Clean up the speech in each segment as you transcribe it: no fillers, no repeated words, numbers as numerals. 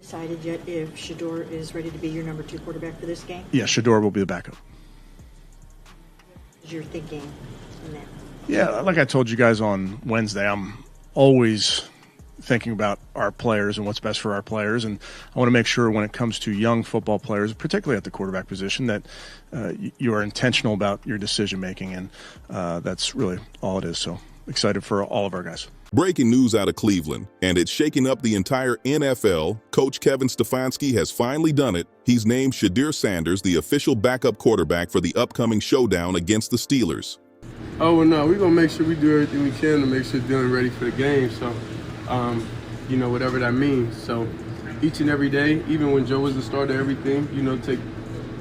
decided yet if Shedeur is ready to be your number 2 quarterback for this game? Yeah, Shador will be the backup. You're thinking in that? Yeah, like I told you guys on Wednesday, I'm always thinking about our players and what's best for our players, and I want to make sure when it comes to young football players, particularly at the quarterback position, that you are intentional about your decision making, and that's really all it is. So excited for all of our guys. Breaking news out of Cleveland, and it's shaking up the entire NFL. Coach Kevin Stefanski has finally done it. He's named Shedeur Sanders the official backup quarterback for the upcoming showdown against the Steelers. Oh, well, no, we're going to make sure we do everything we can to make sure Dylan ready for the game. So, you know, whatever that means. So each and every day, even when Joe was the starter, everything, you know,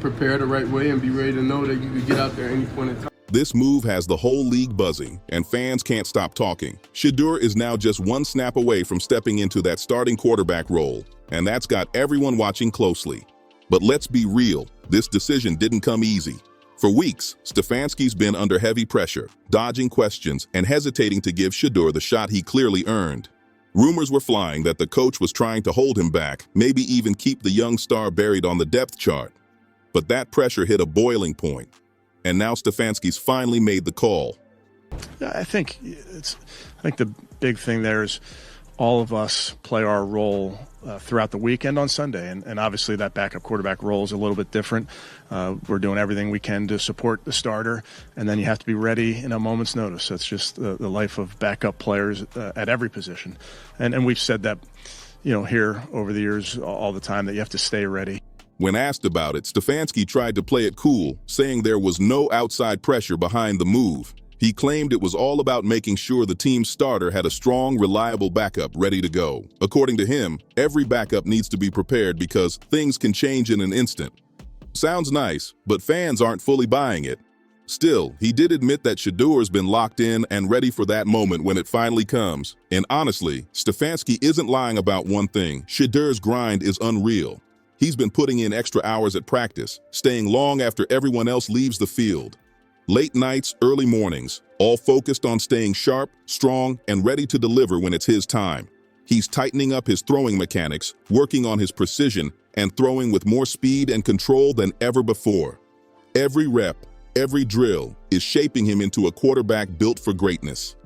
prepare the right way and be ready to know that you could get out there at any point in time. This move has the whole league buzzing, and fans can't stop talking. Shedeur is now just one snap away from stepping into that starting quarterback role, and that's got everyone watching closely. But let's be real, this decision didn't come easy. For weeks, Stefanski's been under heavy pressure, dodging questions and hesitating to give Shedeur the shot he clearly earned. Rumors were flying that the coach was trying to hold him back, maybe even keep the young star buried on the depth chart. But that pressure hit a boiling point. And now Stefanski's finally made the call. I think the big thing there is all of us play our role throughout the weekend on Sunday, and obviously that backup quarterback role is a little bit different. We're doing everything we can to support the starter, and then you have to be ready in a moment's notice. That's just the life of backup players at every position, and we've said that, you know, here over the years all the time, that you have to stay ready. When asked about it, Stefanski tried to play it cool, saying there was no outside pressure behind the move. He claimed it was all about making sure the team's starter had a strong, reliable backup ready to go. According to him, every backup needs to be prepared because things can change in an instant. Sounds nice, but fans aren't fully buying it. Still, he did admit that Shedeur's been locked in and ready for that moment when it finally comes. And honestly, Stefanski isn't lying about one thing: Shedeur's grind is unreal. He's been putting in extra hours at practice, staying long after everyone else leaves the field. Late nights, early mornings, all focused on staying sharp, strong, and ready to deliver when it's his time. He's tightening up his throwing mechanics, working on his precision, and throwing with more speed and control than ever before. Every rep, every drill is shaping him into a quarterback built for greatness.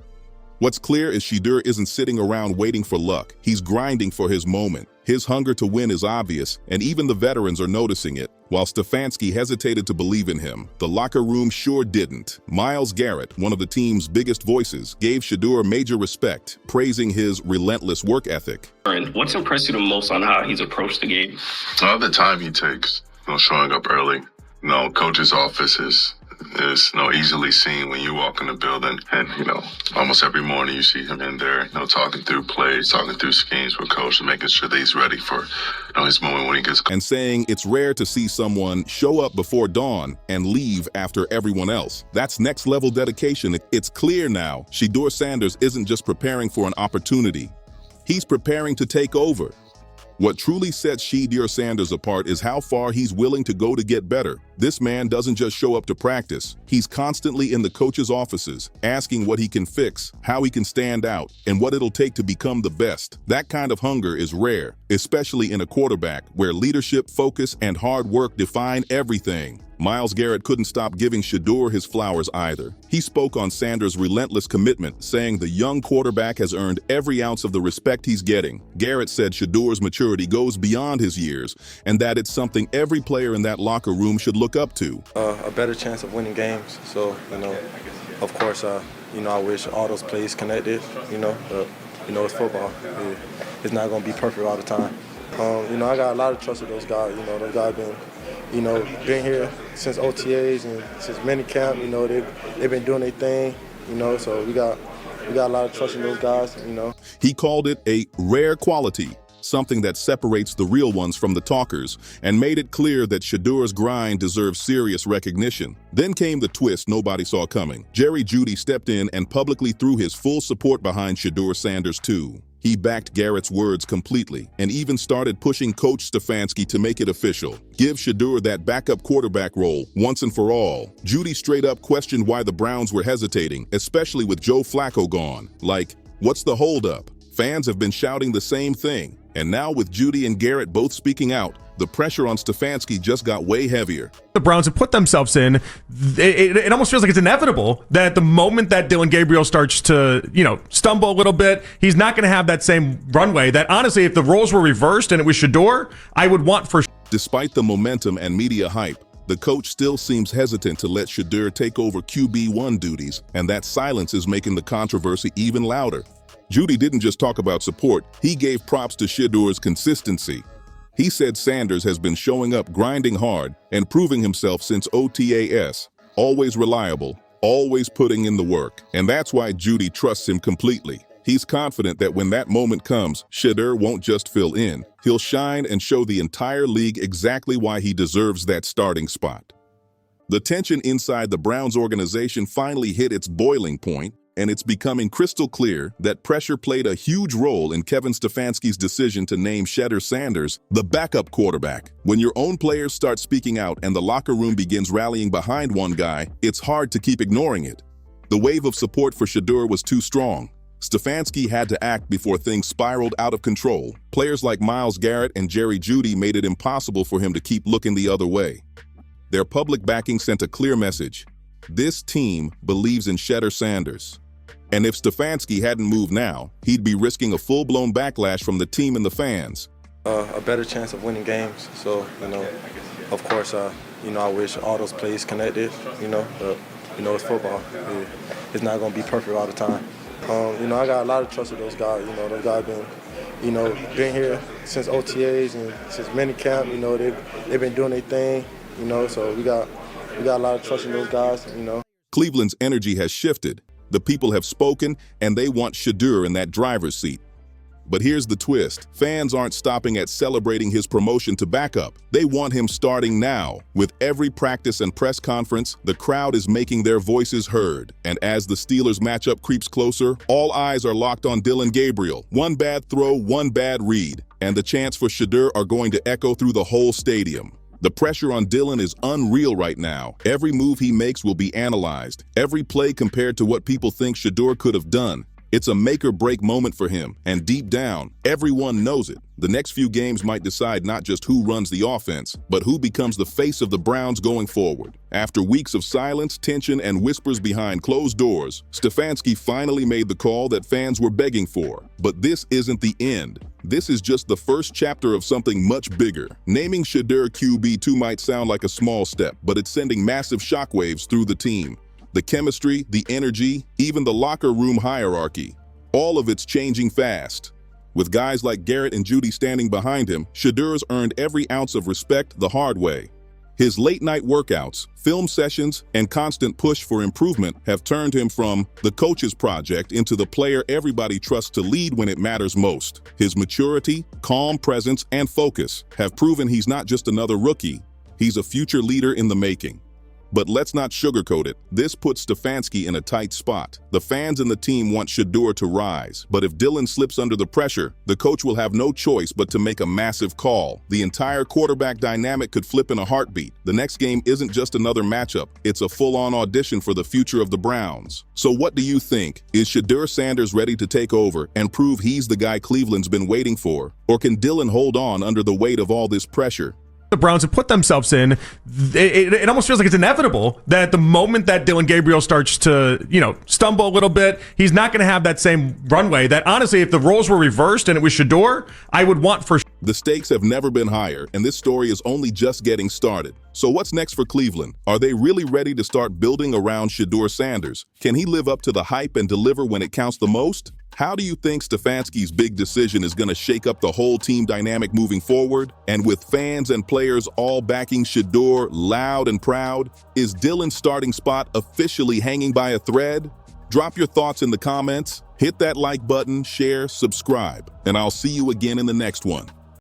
What's clear is Shedeur isn't sitting around waiting for luck. He's grinding for his moment. His hunger to win is obvious, and even the veterans are noticing it. While Stefanski hesitated to believe in him, the locker room sure didn't. Myles Garrett, one of the team's biggest voices, gave Shedeur major respect, praising his relentless work ethic. And what's impressed you the most on how he's approached the game? The time he takes, showing up early. Coach's office is easily seen when you walk in the building, and almost every morning you see him in there, talking through plays, talking through schemes with coach, and making sure that he's ready for his moment when he gets. And saying it's rare to see someone show up before dawn and leave after everyone else. That's next level dedication. It's clear now, Shedeur Sanders isn't just preparing for an opportunity. He's preparing to take over. What truly sets Shedeur Sanders apart is how far he's willing to go to get better. This man doesn't just show up to practice. He's constantly in the coach's offices, asking what he can fix, how he can stand out, and what it'll take to become the best. That kind of hunger is rare, especially in a quarterback where leadership, focus, and hard work define everything. Myles Garrett couldn't stop giving Shedeur his flowers either. He spoke on Sanders' relentless commitment, saying the young quarterback has earned every ounce of the respect he's getting. Garrett said Shedeur's maturity goes beyond his years, and that it's something every player in that locker room should look up to. A better chance of winning games. So, of course, I wish all those plays connected, but, it's football. It's not going to be perfect all the time. I got a lot of trust with those guys. Those guys been here since OTAs and since minicamp. They've been doing their thing. So we got a lot of trust in those guys. He called it a rare quality, something that separates the real ones from the talkers, and made it clear that Shedeur's grind deserves serious recognition. Then came the twist nobody saw coming. Judy stepped in and publicly threw his full support behind Shedeur Sanders too. He backed Garrett's words completely and even started pushing Coach Stefanski to make it official. Give Shedeur that backup quarterback role once and for all. Judy straight up questioned why the Browns were hesitating, especially with Joe Flacco gone. Like, what's the holdup? Fans have been shouting the same thing. And now with Judy and Garrett both speaking out, the pressure on Stefanski just got way heavier. The Browns have put themselves in, it almost feels like it's inevitable that the moment that Dillon Gabriel starts to, stumble a little bit, he's not going to have that same runway that, honestly, if the roles were reversed and it was Shador, I would want for. Despite the momentum and media hype, the coach still seems hesitant to let Shedeur take over QB1 duties, and that silence is making the controversy even louder. Judy didn't just talk about support, he gave props to Shedeur's consistency. He said Sanders has been showing up grinding hard and proving himself since OTAS, always reliable, always putting in the work, and that's why Judy trusts him completely. He's confident that when that moment comes, Shedeur won't just fill in, he'll shine and show the entire league exactly why he deserves that starting spot. The tension inside the Browns organization finally hit its boiling point, and it's becoming crystal clear that pressure played a huge role in Kevin Stefanski's decision to name Shedeur Sanders the backup quarterback. When your own players start speaking out and the locker room begins rallying behind one guy, it's hard to keep ignoring it. The wave of support for Shedeur was too strong. Stefanski had to act before things spiraled out of control. Players like Myles Garrett and Jerry Judy made it impossible for him to keep looking the other way. Their public backing sent a clear message. This team believes in Shedeur Sanders. And if Stefanski hadn't moved now, he'd be risking a full-blown backlash from the team and the fans. A better chance of winning games. So, of course, I wish all those plays connected, but, it's football. It's not going to be perfect all the time. I got a lot of trust with those guys. Those guys been here since OTAs and since minicamp. They've been doing their thing. So we got a lot of trust in those guys. Cleveland's energy has shifted. The people have spoken, and they want Shedeur in that driver's seat. But here's the twist. Fans aren't stopping at celebrating his promotion to backup. They want him starting now. With every practice and press conference, the crowd is making their voices heard. And as the Steelers matchup creeps closer, all eyes are locked on Dillon Gabriel. One bad throw, one bad read. And the chants for Shedeur are going to echo through the whole stadium. The pressure on Dillon is unreal right now. Every move he makes will be analyzed. Every play compared to what people think Shedeur could have done. It's a make-or-break moment for him, and deep down, everyone knows it. The next few games might decide not just who runs the offense, but who becomes the face of the Browns going forward. After weeks of silence, tension, and whispers behind closed doors, Stefanski finally made the call that fans were begging for. But this isn't the end. This is just the first chapter of something much bigger. Naming Shedeur QB2 might sound like a small step, but it's sending massive shockwaves through the team. The chemistry, the energy, even the locker room hierarchy. All of it's changing fast. With guys like Garrett and Judy standing behind him, Shedeur's earned every ounce of respect the hard way. His late-night workouts, film sessions, and constant push for improvement have turned him from the coach's project into the player everybody trusts to lead when it matters most. His maturity, calm presence, and focus have proven he's not just another rookie, he's a future leader in the making. But let's not sugarcoat it. This puts Stefanski in a tight spot. The fans and the team want Shedeur to rise, but if Dillon slips under the pressure, the coach will have no choice but to make a massive call. The entire quarterback dynamic could flip in a heartbeat. The next game isn't just another matchup, it's a full-on audition for the future of the Browns. So what do you think? Is Shedeur Sanders ready to take over and prove he's the guy Cleveland's been waiting for? Or can Dillon hold on under the weight of all this pressure? The Browns have put themselves in, it almost feels like it's inevitable that the moment that Dillon Gabriel starts to, stumble a little bit, he's not going to have that same runway that, honestly, if the roles were reversed and it was Shador, I would want for. The stakes have never been higher, and this story is only just getting started. So what's next for Cleveland? Are they really ready to start building around Shedeur Sanders? Can he live up to the hype and deliver when it counts the most? How do you think Stefanski's big decision is going to shake up the whole team dynamic moving forward? And with fans and players all backing Shedeur loud and proud, is Dillon's starting spot officially hanging by a thread? Drop your thoughts in the comments, hit that like button, share, subscribe, and I'll see you again in the next one.